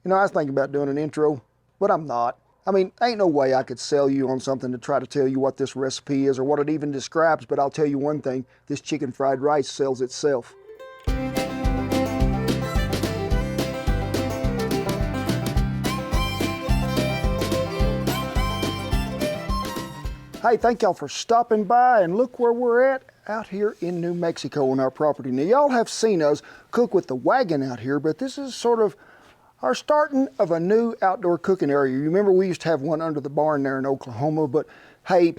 You know, I was thinking about doing an intro, but I'm not. I mean, ain't no way I could sell you on something to try to tell you what this recipe is or what it even describes, but I'll tell you one thing, this chicken fried rice sells itself. Hey, thank y'all for stopping by, and look where we're at out here in New Mexico on our property. Now, y'all have seen us cook with the wagon out here, but this is sort of our starting of a new outdoor cooking area. You remember we used to have one under the barn there in Oklahoma, but hey,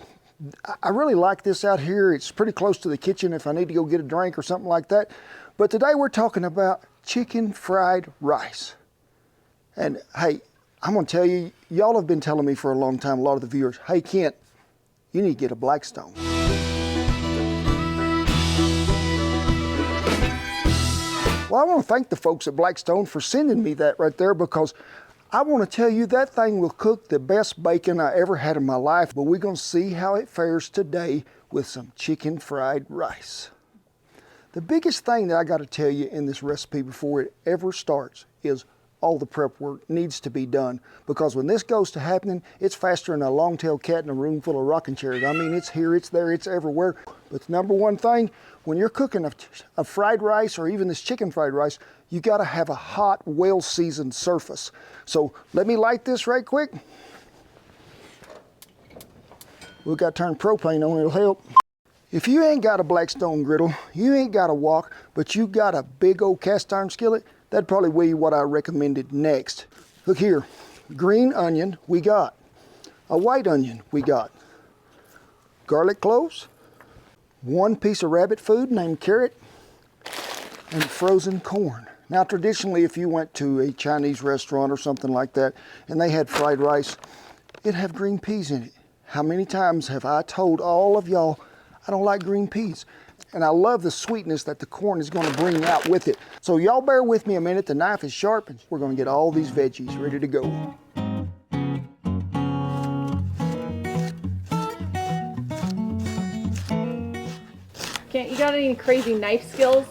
I really like this out here. It's pretty close to the kitchen if I need to go get a drink or something like that. But today we're talking about chicken fried rice. And hey, I'm gonna tell you, y'all have been telling me for a long time, a lot of the viewers, hey Kent, you need to get a Blackstone. Well, I want to thank the folks at Blackstone for sending me that right there, because I want to tell you that thing will cook the best bacon I ever had in my life, but we're going to see how it fares today with some chicken fried rice. The biggest thing that I got to tell you in this recipe before it ever starts is all the prep work needs to be done, because when this goes to happening, it's faster than a long-tailed cat in a room full of rocking chairs. I mean, it's here, it's there, it's everywhere. But the number one thing, when you're cooking a fried rice or even this chicken fried rice, you got to have a hot, well-seasoned surface. So let me light this right quick. We've got to turn propane on, it'll help. If you ain't got a Blackstone griddle, you ain't got a wok, but you got a big old cast iron skillet, that'd probably be what I recommended next. Look here, green onion we got, a white onion we got, garlic cloves, one piece of rabbit food named carrot, and frozen corn. Now traditionally, if you went to a Chinese restaurant or something like that and they had fried rice, it'd have green peas in it. How many times have I told all of y'all I don't like green peas? And I love the sweetness that the corn is going to bring out with it. So y'all bear with me a minute. The knife is sharp and we're going to get all these veggies ready to go. Kent, you got any crazy knife skills?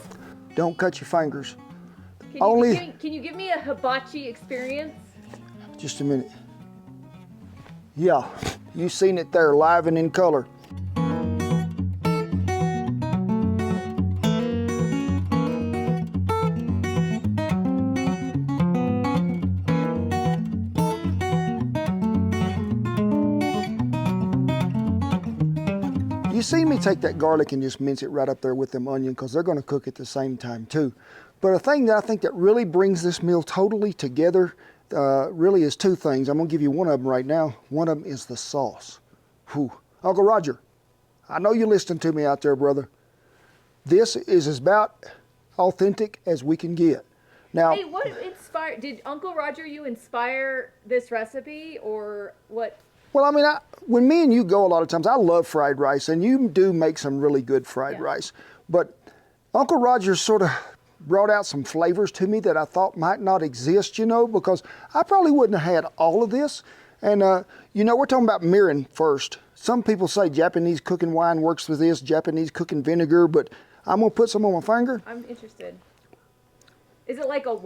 Don't cut your fingers. Can you give me a hibachi experience? Just a minute. Yeah, you seen it there live and in color. You see me take that garlic and just mince it right up there with them onion, because they're going to cook at the same time too. But a thing that I think that really brings this meal totally together really is two things. I'm going to give you one of them right now. One of them is the sauce. Whew. Uncle Roger, I know you're listening to me out there, brother. This is as about authentic as we can get. Now, hey, what inspired? Did Uncle Roger you inspire this recipe, or what? Well, I mean, when me and you go a lot of times, I love fried rice, and you do make some really good fried rice. But Uncle Roger sort of brought out some flavors to me that I thought might not exist, you know, because I probably wouldn't have had all of this. And, you know, we're talking about mirin first. Some people say Japanese cooking wine works with this, Japanese cooking vinegar, but I'm going to put some on my finger. I'm interested. Is it like a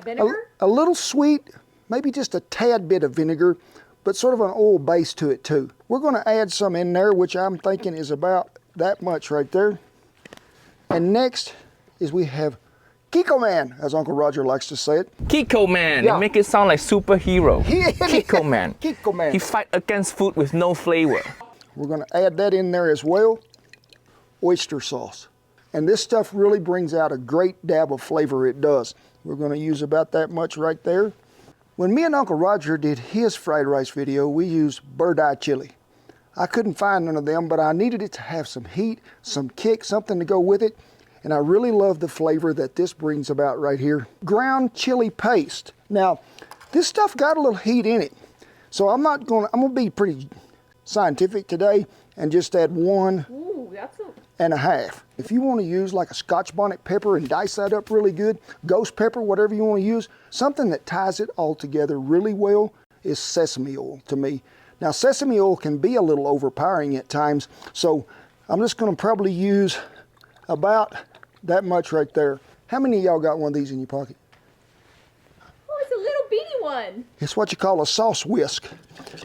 vinegar? A little sweet, maybe just a tad bit of vinegar, but sort of an oil base to it too. We're going to add some in there, which I'm thinking is about that much right there. And next is we have Kiko Man, as Uncle Roger likes to say it. Kiko Man, Yeah. you make it sound like superhero. Kiko Man. Kiko Man. He fight against food with no flavor. We're going to add that in there as well. Oyster sauce. And this stuff really brings out a great dab of flavor, it does. We're going to use about that much right there. When me and Uncle Roger did his fried rice video, we used bird eye chili. I couldn't find none of them, but I needed it to have some heat, some kick, something to go with it. And I really love the flavor that this brings about right here. Ground chili paste. Now, this stuff got a little heat in it. So I'm gonna be pretty scientific today and just add 1.5. If you want to use like a Scotch bonnet pepper and dice that up really good, ghost pepper, whatever you want to use, something that ties it all together really well is sesame oil to me. Now, sesame oil can be a little overpowering at times, so I'm just going to probably use about that much right there. How many of y'all got one of these in your pocket? Oh, it's a little bitty fun. It's what you call a sauce whisk.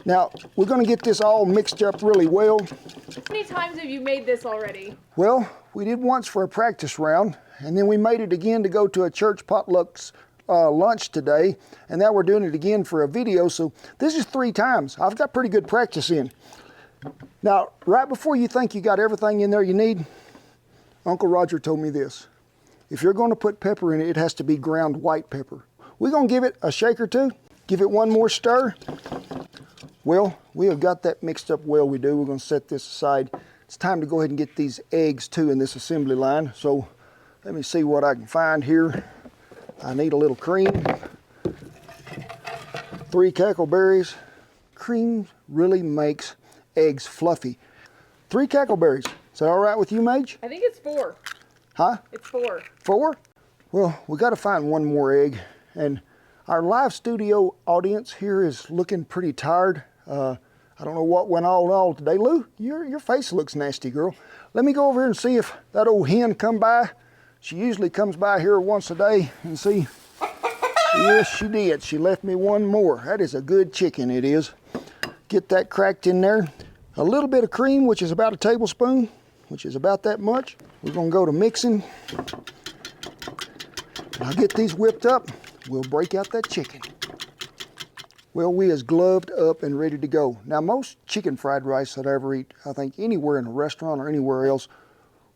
Now, we're gonna get this all mixed up really well. How many times have you made this already? Well, we did once for a practice round, and then we made it again to go to a church potluck lunch today, and now we're doing it again for a video, so this is 3 times. I've got pretty good practice in. Now, right before you think you got everything in there you need, Uncle Roger told me this. If you're gonna put pepper in it, it has to be ground white pepper. We're gonna give it a shake or two, give it one more stir. Well, we have got that mixed up well we do. We're gonna set this aside. It's time to go ahead and get these eggs too in this assembly line. So let me see what I can find here. I need a little cream, 3 cackleberries. Cream really makes eggs fluffy. 3 cackleberries. Is that all right with you, Mage? I think it's 4. Huh? It's 4. 4? Well, we got to find one more egg. And our live studio audience here is looking pretty tired. I don't know what went on today. Lou, your face looks nasty, girl. Let me go over here and see if that old hen come by. She usually comes by here once a day and see. Yes, she did. She left me one more. That is a good chicken, it is. Get that cracked in there. A little bit of cream, which is about a tablespoon, which is about that much. We're gonna go to mixing. I'll get these whipped up. We'll break out that chicken. Well, we is gloved up and ready to go. Now, most chicken fried rice that I ever eat, I think anywhere in a restaurant or anywhere else,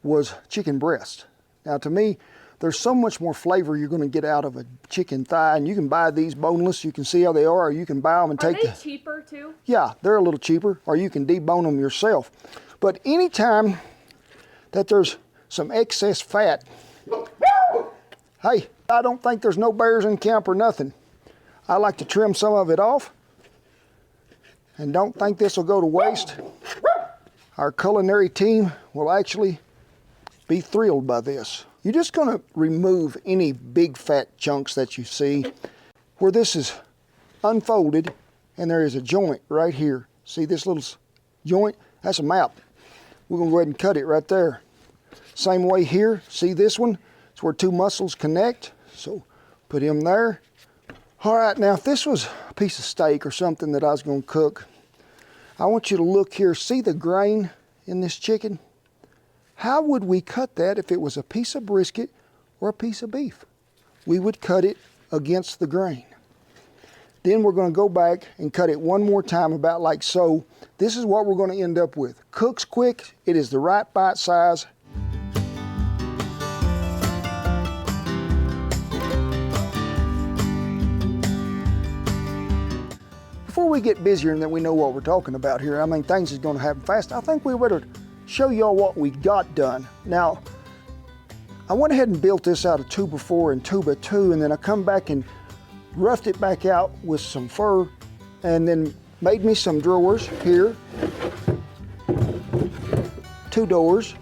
was chicken breast. Now, to me, there's so much more flavor you're gonna get out of a chicken thigh, and you can buy these boneless. You can see how they are, or you can buy them and take Are they cheaper too? Yeah, they're a little cheaper, or you can debone them yourself. But anytime that there's some excess fat, hey, I don't think there's no bears in camp or nothing. I like to trim some of it off, and don't think this will go to waste. Our culinary team will actually be thrilled by this. You're just gonna remove any big fat chunks that you see. Where this is unfolded, and there is a joint right here. See this little joint? That's a map. We're gonna go ahead and cut it right there. Same way here, see this one? It's where 2 muscles connect. So put him there. All right, now if this was a piece of steak or something that I was gonna cook, I want you to look here, see the grain in this chicken? How would we cut that if it was a piece of brisket or a piece of beef? We would cut it against the grain. Then we're gonna go back and cut it one more time about like so. This is what we're gonna end up with. Cooks quick, it is the right bite size. Before we get busier and that we know what we're talking about here, I mean, things is gonna happen fast. I think we better show y'all what we got done. Now, I went ahead and built this out of 2x4 and 2x2, and then I come back and roughed it back out with some fur, and then made me some drawers here, 2 doors.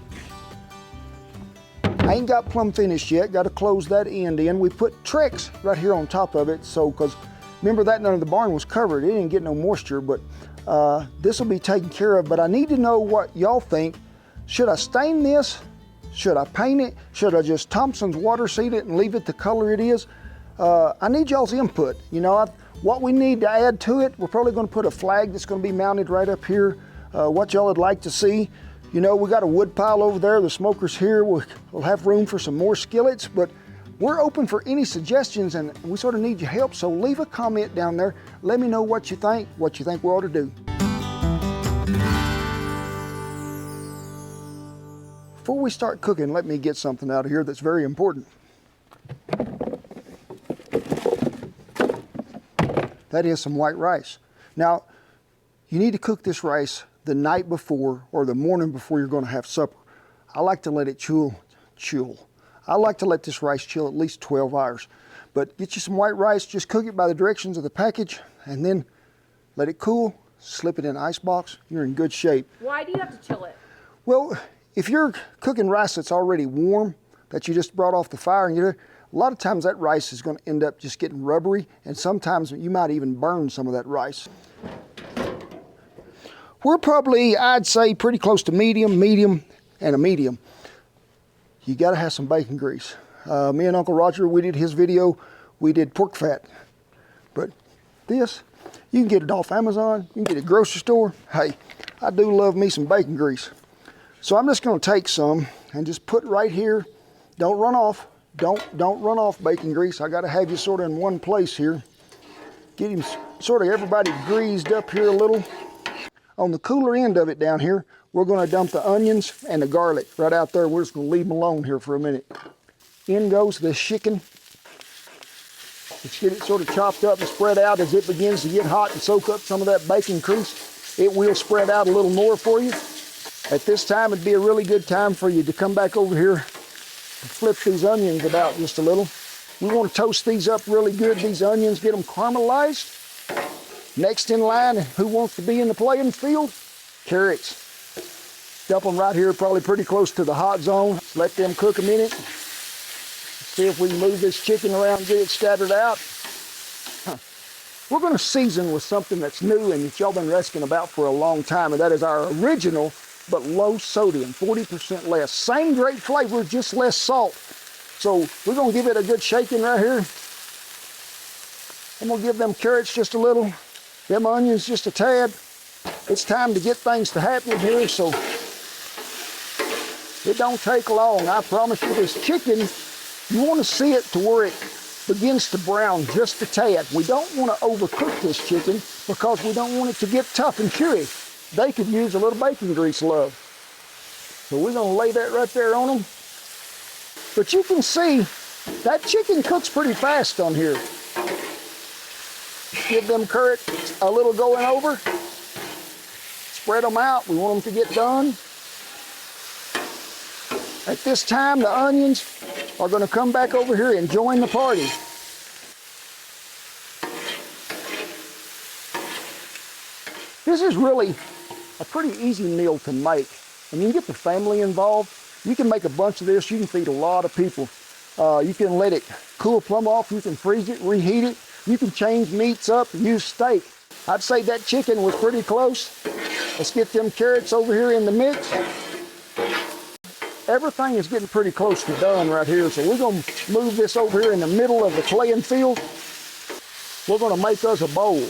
I ain't got plumb finished yet, got to close that end in. We put Trex right here on top of it, so, because remember that none of the barn was covered, it didn't get no moisture, but this will be taken care of. But I need to know what y'all think. Should I stain this? Should I paint it? Should I just Thompson's water seed it and leave it the color it is? I need y'all's input. You know, what we need to add to it, we're probably gonna put a flag that's gonna be mounted right up here. What y'all would like to see. You know, we got a wood pile over there, the smoker's here. We'll have room for some more skillets, but we're open for any suggestions, and we sort of need your help, so leave a comment down there. Let me know what you think we ought to do. Before we start cooking, let me get something out of here that's very important. That is some white rice. Now, you need to cook this rice the night before or the morning before you're gonna have supper. I like to let it chill. I like to let this rice chill at least 12 hours. But get you some white rice, just cook it by the directions of the package, and then let it cool, slip it in an ice box, you're in good shape. Why do you have to chill it? Well, if you're cooking rice that's already warm, that you just brought off the fire, and a lot of times that rice is gonna end up just getting rubbery, and sometimes you might even burn some of that rice. We're probably, I'd say, pretty close to medium, and a medium. You gotta have some bacon grease. Me and Uncle Roger, we did his video, we did pork fat. But this. You can get it off Amazon, you can get it at the grocery store. Hey, I do love me some bacon grease. So I'm just gonna take some and just put right here. Don't run off. Don't run off bacon grease. I gotta have you sort of in one place here. Get him sort of everybody greased up here a little. On the cooler end of it down here, we're gonna dump the onions and the garlic right out there. We're just gonna leave them alone here for a minute. In goes this chicken. Let's get it sort of chopped up and spread out as it begins to get hot and soak up some of that bacon grease. It will spread out a little more for you. At this time, it'd be a really good time for you to come back over here and flip these onions about just a little. We want to toast these up really good, these onions, get them caramelized. Next in line, who wants to be in the playing field? Carrots. Dump them right here, probably pretty close to the hot zone. Let them cook a minute. See if we can move this chicken around, get it scattered out. We're gonna season with something that's new and that y'all been asking about for a long time, and that is our original but low sodium, 40% less. Same great flavor, just less salt. So we're gonna give it a good shaking right here. I'm gonna give them carrots just a little, them onions just a tad. It's time to get things to happen here, so it don't take long. I promise you, this chicken, you want to see it to where it begins to brown just a tad. We don't want to overcook this chicken because we don't want it to get tough and chewy. They could use a little bacon grease, love. So we're going to lay that right there on them. But you can see that chicken cooks pretty fast on here. Give them carrots a little going over. Spread them out. We want them to get done. At this time, the onions are going to come back over here and join the party. This is really a pretty easy meal to make. And you can get the family involved. You can make a bunch of this. You can feed a lot of people. You can let it cool plumb off. You can freeze it, reheat it. You can change meats up, use steak. I'd say that chicken was pretty close. Let's get them carrots over here in the mix. Everything is getting pretty close to done right here, so we're gonna move this over here in the middle of the playing field. We're gonna make us a bowl.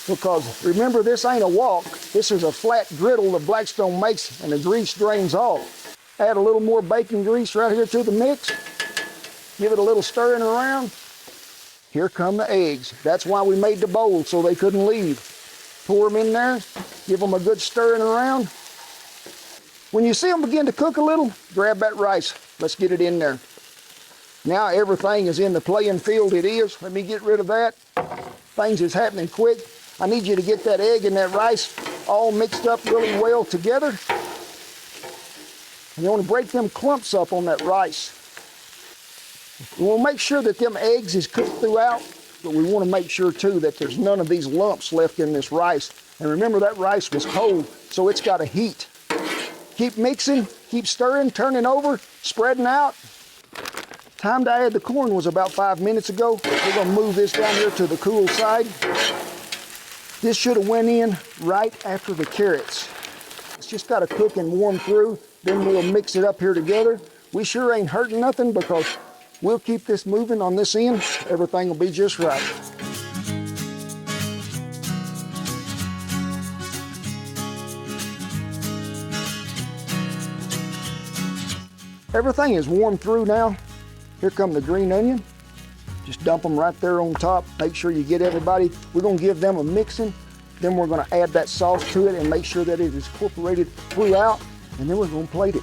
Because remember, this ain't a wok. This is a flat griddle that Blackstone makes and the grease drains off. Add a little more bacon grease right here to the mix. Give it a little stirring around. Here come the eggs. That's why we made the bowl, so they couldn't leave. Pour them in there, give them a good stirring around. When you see them begin to cook a little, grab that rice. Let's get it in there. Now everything is in the playing field. It is. Let me get rid of that. Things is happening quick. I need you to get that egg and that rice all mixed up really well together. And you want to break them clumps up on that rice. We want to make sure that them eggs is cooked throughout, but we want to make sure too that there's none of these lumps left in this rice. And remember, that rice was cold, so it's got a heat. Keep mixing, keep stirring, turning over, spreading out. Time to add the corn was about 5 minutes ago. We're gonna move this down here to the cool side. This should have went in right after the carrots. It's just gotta cook and warm through, then we'll mix it up here together. We sure ain't hurting nothing because we'll keep this moving on this end. Everything will be just right. Everything is warmed through now. Here come the green onion. Just dump them right there on top. Make sure you get everybody. We're gonna give them a mixing. Then we're gonna add that sauce to it and make sure that it is incorporated throughout. And then we're gonna plate it.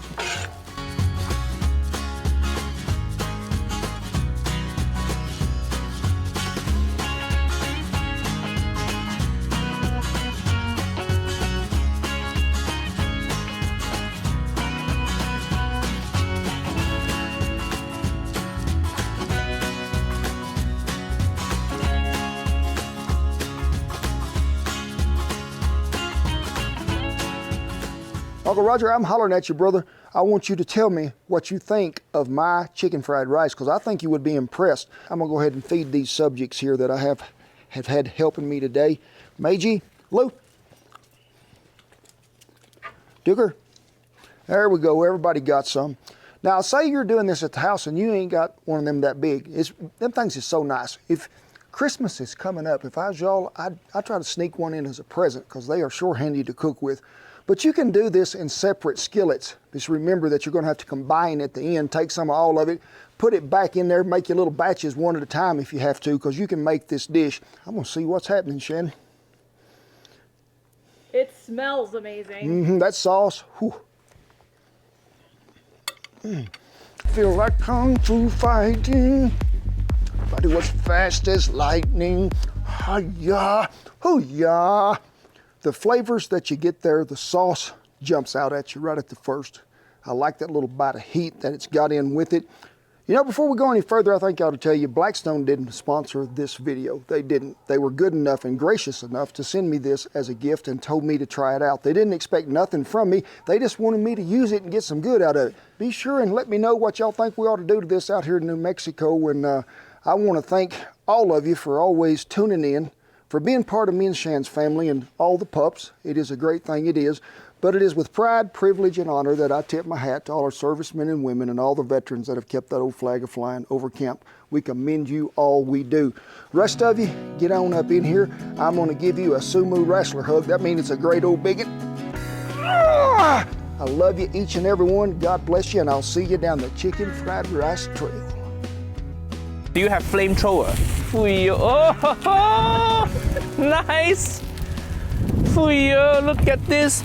Uncle Roger, I'm hollering at you, brother. I want you to tell me what you think of my chicken fried rice, because I think you would be impressed. I'm gonna go ahead and feed these subjects here that I have had helping me today. Meiji, Lou, Duggar. There we go, everybody got some. Now, say you're doing this at the house and you ain't got one of them that big. Them things is so nice. If Christmas is coming up. If I was y'all, I'd try to sneak one in as a present because they are sure handy to cook with. But you can do this in separate skillets. Just remember that you're going to have to combine at the end, take some of all of it, put it back in there, make your little batches one at a time if you have to, because you can make this dish. I'm going to see what's happening, Shannon. It smells amazing. That sauce, whew. Feel like kung fu fighting. But it was fast as lightning. Hi-ya, hoo-ya. The flavors that you get there, the sauce jumps out at you right at the first. I like that little bite of heat that it's got in with it. You know, before we go any further, I think I ought to tell you, Blackstone didn't sponsor this video. They didn't. They were good enough and gracious enough to send me this as a gift and told me to try it out. They didn't expect nothing from me. They just wanted me to use it and get some good out of it. Be sure and let me know what y'all think we ought to do to this out here in New Mexico. And I want to thank all of you for always tuning in, for being part of me and Shan's family and all the pups. It is a great thing, it is. But it is with pride, privilege, and honor that I tip my hat to all our servicemen and women and all the veterans that have kept that old flag a-flying over camp. We commend you all we do. Rest of you, get on up in here. I'm gonna give you a sumo wrestler hug. That means it's a great old bigot. I love you, each and every one. God bless you, and I'll see you down the chicken fried rice trail. Do you have flamethrower? Oh, nice! Look at this.